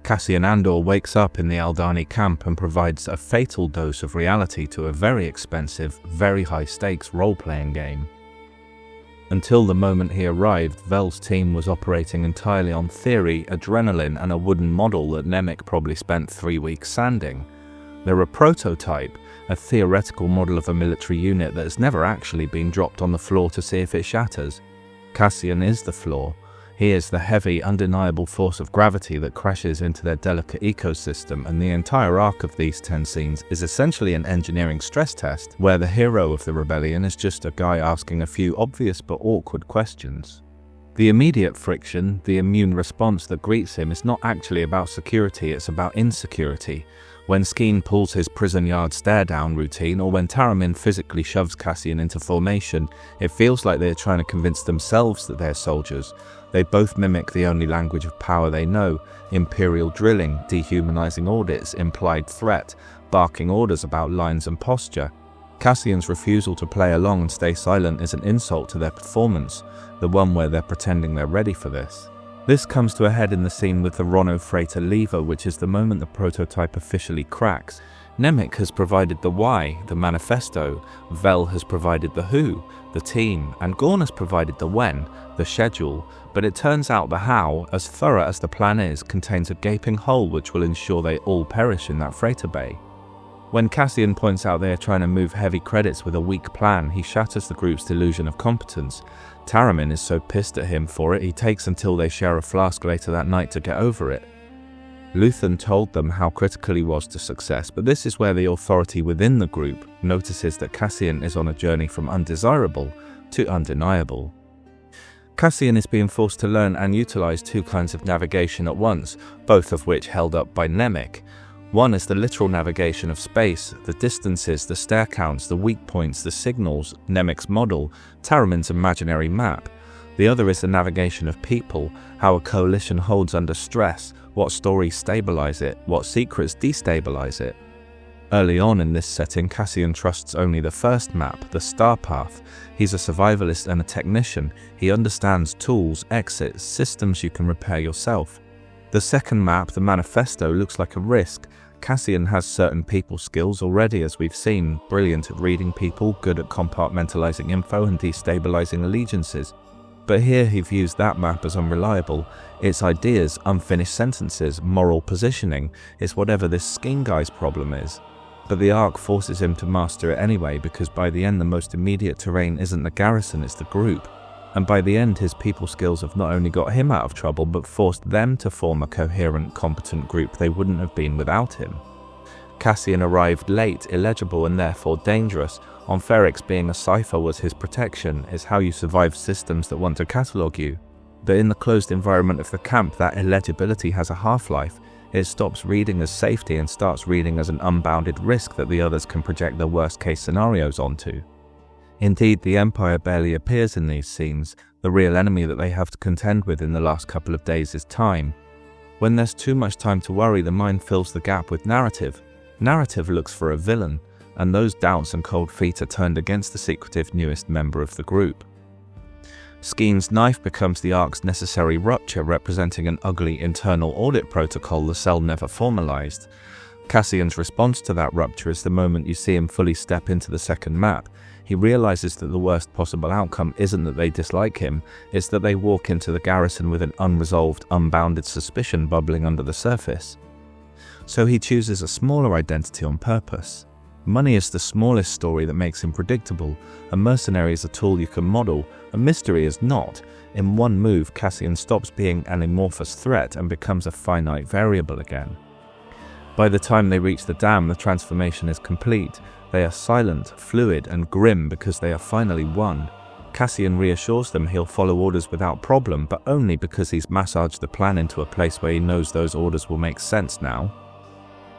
Cassian Andor wakes up in the Aldhani camp and provides a fatal dose of reality to a very expensive, very high-stakes role-playing game. Until the moment he arrived, Vel's team was operating entirely on theory, adrenaline, and a wooden model that Nemik probably spent 3 weeks sanding. They're a prototype, a theoretical model of a military unit that has never actually been dropped on the floor to see if it shatters. Cassian is the floor. He is the heavy, undeniable force of gravity that crashes into their delicate ecosystem, and the entire arc of these 10 scenes is essentially an engineering stress test, where the hero of the rebellion is just a guy asking a few obvious but awkward questions. The immediate friction, the immune response that greets him, is not actually about security, it's about insecurity. When Skeen pulls his prison yard stare-down routine, or when Taramyn physically shoves Cassian into formation, it feels like they're trying to convince themselves that they're soldiers. They both mimic the only language of power they know: imperial drilling, dehumanizing audits, implied threat, barking orders about lines and posture. Cassian's refusal to play along and stay silent is an insult to their performance, the one where they're pretending they're ready for this. This comes to a head in the scene with the Rono freighter lever, which is the moment the prototype officially cracks. Nemik has provided the why, the manifesto, Vel has provided the who, the team, and Gorn has provided the when, the schedule, but it turns out the how, as thorough as the plan is, contains a gaping hole which will ensure they all perish in that freighter bay. When Cassian points out they are trying to move heavy credits with a weak plan, he shatters the group's delusion of competence. Taramyn is so pissed at him for it, he takes until they share a flask later that night to get over it. Luthen told them how critical he was to success, but this is where the authority within the group notices that Cassian is on a journey from undesirable to undeniable. Cassian is being forced to learn and utilize 2 kinds of navigation at once, both of which held up by Nemik. One is the literal navigation of space, the distances, the stair counts, the weak points, the signals, Nemik's model, Taramyn's imaginary map. The other is the navigation of people, how a coalition holds under stress, what stories stabilize it, what secrets destabilize it. Early on in this setting, Cassian trusts only the first map, the starpath. He's a survivalist and a technician. He understands tools, exits, systems you can repair yourself. The second map, the manifesto, looks like a risk. Cassian has certain people skills already, as we've seen, brilliant at reading people, good at compartmentalizing info and destabilizing allegiances. But here he views that map as unreliable. It's ideas, unfinished sentences, moral positioning. It's whatever this Skeen guy's problem is. But the arc forces him to master it anyway, because by the end the most immediate terrain isn't the garrison, it's the group. And by the end his people skills have not only got him out of trouble, but forced them to form a coherent, competent group they wouldn't have been without him. Cassian arrived late, illegible, and therefore dangerous. On Ferrix, being a cipher was his protection, is how you survive systems that want to catalogue you. But in the closed environment of the camp, that illegibility has a half-life. It stops reading as safety and starts reading as an unbounded risk that the others can project their worst-case scenarios onto. Indeed, the Empire barely appears in these scenes. The real enemy that they have to contend with in the last couple of days is time. When there's too much time to worry, the mind fills the gap with narrative. Narrative looks for a villain, and those doubts and cold feet are turned against the secretive newest member of the group. Skeen's knife becomes the arc's necessary rupture, representing an ugly internal audit protocol the cell never formalized. Cassian's response to that rupture is the moment you see him fully step into the second map. He realizes that the worst possible outcome isn't that they dislike him, it's that they walk into the garrison with an unresolved, unbounded suspicion bubbling under the surface. So he chooses a smaller identity on purpose. Money is the smallest story that makes him predictable. A mercenary is a tool you can model, a mystery is not. In one move, Cassian stops being an amorphous threat and becomes a finite variable again. By the time they reach the dam, the transformation is complete. They are silent, fluid, and grim because they are finally won. Cassian reassures them he'll follow orders without problem, but only because he's massaged the plan into a place where he knows those orders will make sense now.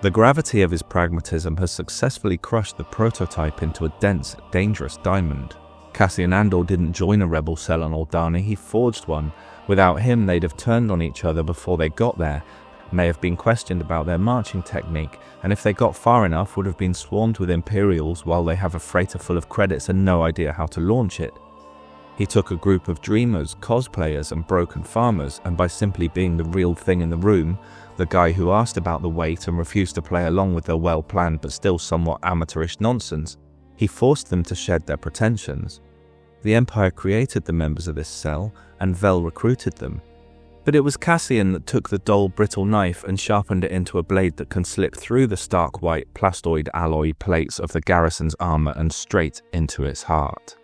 The gravity of his pragmatism has successfully crushed the prototype into a dense, dangerous diamond. Cassian Andor didn't join a rebel cell on Aldhani, he forged one. Without him, they'd have turned on each other before they got there, may have been questioned about their marching technique, and if they got far enough would have been swarmed with Imperials while they have a freighter full of credits and no idea how to launch it. He took a group of dreamers, cosplayers, and broken farmers, and by simply being the real thing in the room, the guy who asked about the weight and refused to play along with their well-planned but still somewhat amateurish nonsense, he forced them to shed their pretensions. The Empire created the members of this cell, and Vel recruited them. But it was Cassian that took the dull, brittle knife and sharpened it into a blade that can slip through the stark white plastoid alloy plates of the garrison's armor and straight into its heart.